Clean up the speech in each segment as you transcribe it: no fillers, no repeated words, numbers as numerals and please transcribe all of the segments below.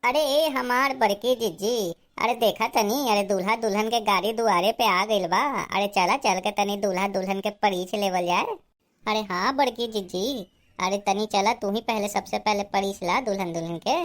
अरे हमार बड़की जीजी। अरे देखा तनी, अरे दूल्हा दुल्हन के गाड़ी दुआरे पे आ गइल बा। अरे चला चल के तनी दूल्हा दुल्हन के परिछ लेवल जाए। अरे हाँ बड़की जीजी। अरे तनी चला, तू ही पहले सबसे पहले परिछ ला दुल्हन दुल्हन के।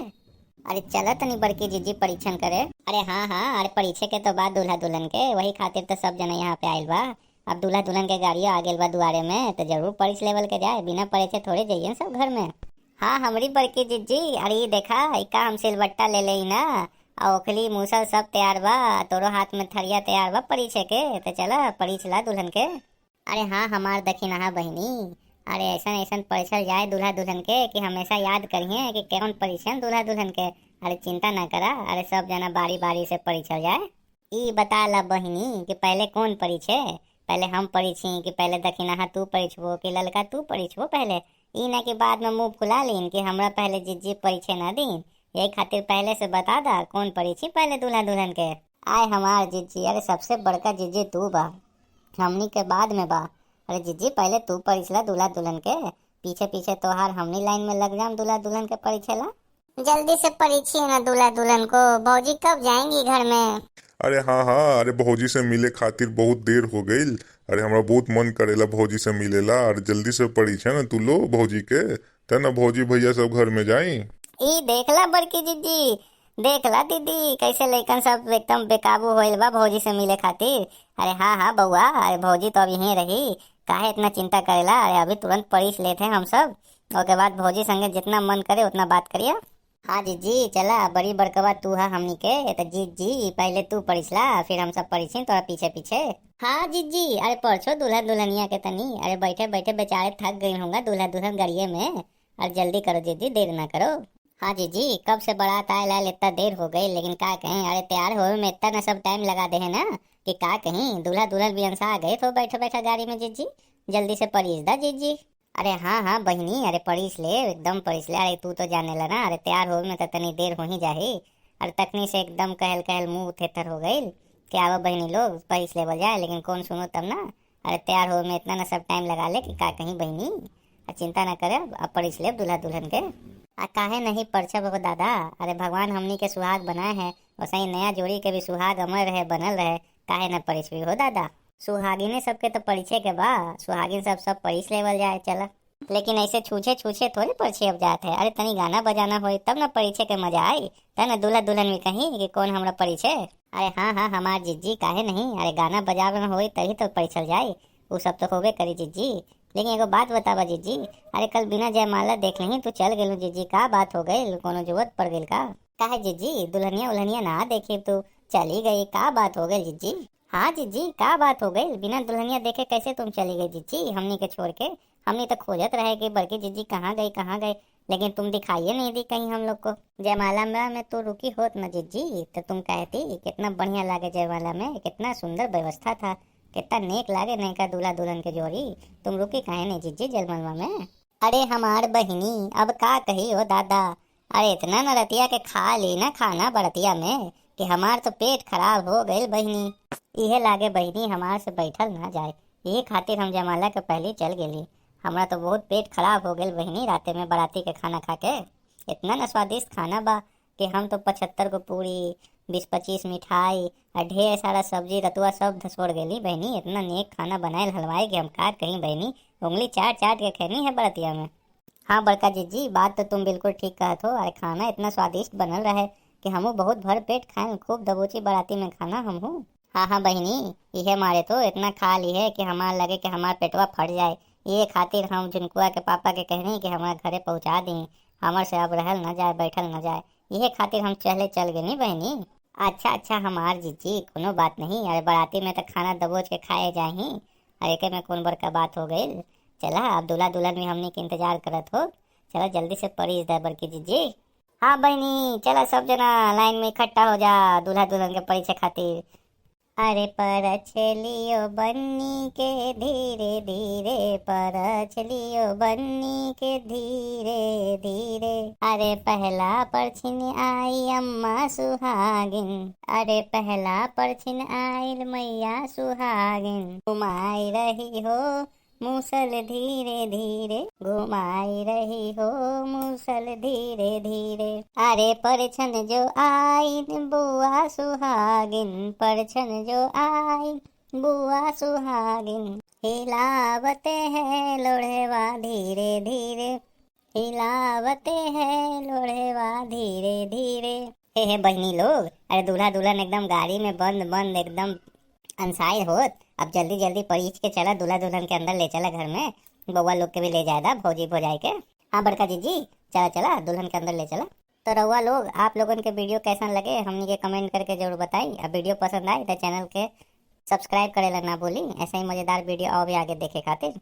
अरे चला तनी बड़की जीजी परीक्षण करे। अरे हाँ हाँ, अरे परीक्षे के तो बाद दूल्हा दुल्हन के, वही खातिर तो सब जना यहाँ पे आइल बा। अब दूल्हा दुल्हन के गाड़िया आ गइल बा दुआरे में, तो जरूर परिछ लेवल के जाए, बिना परिचे थोड़े जाइए सब घर में। हाँ हमरी बड़की जीजी, अरे ई देखा इका हम सिलबट्टा ले ले ना। आ ओखली मूसल सब तैयार बा। तोरो हाथ में थरिया तैयार बा परीछे के, तो चला परीछ ला दुल्हन के। अरे हाँ हमार दखिनहा बहिनी। अरे ऐसा ऐसा परिछल जाए दूल्हा दुल्हन के कि हमेशा याद करिए कि कौन परिछन दूल्हा दुल्हन के। अरे चिंता ना करा, अरे सब जना बारी बारी से परिछल जाए। ई बता ला बहिनी कि पहले कौन परिछे। पहले हम परिछी कि पहले दखिनहा तू परिछबो कि ललका तू परिछबो पहले। ई ना कि बाद में मुंह फुला लीन कि हमरा पहले जिज्जी परिछे ना दीन। यही खातिर पहले से बता दा कौन परिछी पहले दूल्हा दुल्हन के। आय हमार जिज्जी, अरे सबसे बड़का जिज्जी तू बा, हमनी के बाद में बा। अरे जिज्जी पहले तू परिछला दूल्हा दुल्हन के, पीछे पीछे तोहार हमनी लाइन में लग जाम दूल्हा दुल्हन के परिछेला। जल्दी से परिछिए ना दूल्हा दुल्हन को, भौजी कब जाएंगी घर में। अरे हाँ हाँ, अरे भौजी से मिले खातिर बहुत देर हो गईल। अरे हमरा बहुत मन करेला भौजी से मिलेला। अरे जल्दी से पड़ी छे ना तू लो भौजी के, त ना भौजी भैया सब घर में जाई। ई देखला बड़की जीजी, देखला दीदी कैसे लइकन सब एकदम बेकाबू होइल बा भौजी से मिले खातिर। अरे हाँ हाँ बउआ, अरे भौजी तो अब यहीं रही, काहे इतना चिंता करेला। अरे अभी तुरंत परीछ लेते हैं हम सब, उसके बाद भौजी संगे जितना मन करे उतना बात करिए। हाँ जीजी चला, बड़ी बड़कवा तू है हमनी के, तो जीजी पहले तू परिछला फिर हम सब परिछी तोरा पीछे पीछे। हाँ जीजी, अरे परछो दूल्हा दुल्हनिया के तनी, अरे बैठे बैठे बेचारे थक गई होंगे दूल्हा दुल्हन गाड़िए में। अरे जल्दी करो जीजी, देर ना करो। हाँ जीजी, कब से बारात आए लाल इतना देर हो गई, लेकिन का कहें, अरे तैयार होने में इतना न सब टाइम लगा दे है ना कि का कहीं दूल्हा दुल्हन भी अंसा आ गए तो बैठे बैठे गाड़ी में जीजी। जल्दी से परिछ दा जीजी। अरे हाँ हाँ बहिनी, अरे परिछ ले एकदम परिछ ले। अरे तू तो जाने ला ना, अरे तैयार हो में तो तनी देर हो ही जाही। अरे तकनी से एकदम कहल कहल मुंह थेथर हो गई कि आवो बहिनी लोग परिछ लेवल जाए, लेकिन कौन सुनो तब ना। अरे तैयार हो में इतना न सब टाइम लगा ले कि का कहीं बहिनी। चिंता ना करे, अब परिछ ले दूल्हा दुल्हन के। काहे नहीं परछा बाबा दादा, अरे भगवान हमनी के सुहाग बनाए हैं, वैसे ही नया जोड़ी के भी सुहाग अमर रहे बनल रहे। काहे न परिछवी हो दादा। सुहागिने सबके तो परिछे के बा, सुहागिन सब सब परिछ लेवल जाए चला। लेकिन ऐसे छूछे छूछे थोड़ी परिछे अब जाते है। अरे तनी गाना बजाना होई तब ना परिछे के मजा आई, तब ना दूल्हा दुल्हन भी कहीं कि कौन हमरा परिछे। अरे हाँ हाँ हमार जिज्जी काहे नहीं, अरे गाना बजाना होई तभी तो परिछल जाए, वो सब तो होबे करी जिज्जी। लेकिन एगो बात बतावा जीजी, अरे कल बिना जयमाला देख लही तू चल गेलू जीजी, का बात हो गई, कोनो जरूरत पड़ गई का। काहे जीजी दुल्हनिया उल्हनिया ना देखी तू चली गई, का बात हो गई जीजी। हाँ जीजी का बात हो गई, बिना दुल्हनिया देखे कैसे तुम चली गई जीजी हमनी के छोड़ के। हमनी तो खोजत रहे कि बड़की जीजी कहाँ गई कहाँ गई, लेकिन तुम दिखाइए नहीं दी कहीं हम लोग को। जयमाला में तो रुकी होत ना जीजी, तो तुम कहती कितना बढ़िया लागे जयमाला में, कितना सुंदर व्यवस्था था, कितना नेक लागे नयका दूल्हा दुल्हन के जोड़ी। तुम रुकी काहे नहीं जीजी जलमलवा में। अरे हमार बहिनी अब का कही हो दादा, अरे इतना न रतिया के खा ली ना खाना बरतिया में कि हमार तो पेट खराब हो गई बहिनी। इहे लागे बहिनी हमार से बैठल ना जाए, यही खातिर हम जयमाला के पहले चल गेली। हमरा तो बहुत पेट खराब हो गई बहिनी राते में बाराती के खाना खा के। इतना न स्वादिष्ट खाना बा कि हम तो 75 को पूरी 20-25 मिठाई और ढेर सारा सब्जी रतुआ सब धसोड़ गेली बहनी। इतना नेक खाना बनाए हलवाई कि हम का कहीं बहनी, उंगली चाट चाट के खैनी है बरतिया में। हाँ बड़का जीजी बात तो तुम बिल्कुल ठीक कहत हो, अरे खाना इतना स्वादिष्ट बनल रहे कि हमू बहुत भर पेट खाए, खूब दबोची बाराती में खाना हमहू। हाँ हाँ बहनी, इहे मारे तो इतना खा ली है कि हमार लगे कि हमार पेटवा फट जाए। ये खातिर हम झुनकुआ के पापा के कहनी कि हमारे घरे पहुँचा दी, हमर से अब रहल न जाए बैठल न जाए, यही खातिर हम चले चल गए बहनी। अच्छा अच्छा हमार जीजी कोनो बात नहीं, अरे बाराती में तो खाना दबोच के खाए जाही, अरे के में कौन बड़का बात हो गई। चला अब दूल्हा दुल्हन भी हमने के इंतजार करत हो, चला जल्दी से परिछ दे बड़की जीजी। हाँ बहनी चला सब जना लाइन में इकट्ठा हो जा दूल्हा दुल्हन के परिचय खातिर। अरे परछ लियो बन्नी के धीरे धीरे, परछ लियो बन्नी के धीरे धीरे। अरे पहला परछिन आई अम्मा सुहागिन, अरे पहला परछिन आइल मैया सुहागिन। घुमाई रही हो मूसल धीरे धीरे घुमाई रही हो, मूसल धीरे धीरे। अरे परछन जो आईन बुआ सुहागिन, परछन जो आईन बुआ सुहागिन, हिलावते हैं लोढ़ेवा धीरे धीरे, हिलावते हैं लोढ़ेवा धीरे धीरे। हे बहनी लोग, अरे दूल्हा दुल्हन एकदम गाड़ी में बंद बंद एकदम अनसाई होत। अब जल्दी जल्दी परीछ के चला, दूल्हा दुल्हन के अंदर ले चला घर में, बउआ लोग के भी ले जाएगा, भौजी भौजाई के। हाँ बड़का जीजी, चला चला दुल्हन के अंदर ले चला। तो रउआ लोग, आप लोगन के वीडियो कैसन लगे हमनी के कमेंट करके जरूर बताई। अब वीडियो पसंद आए तो चैनल के सब्सक्राइब करेला ना भूली। ऐसे ही मजेदार वीडियो और भी आगे देखे खातिर।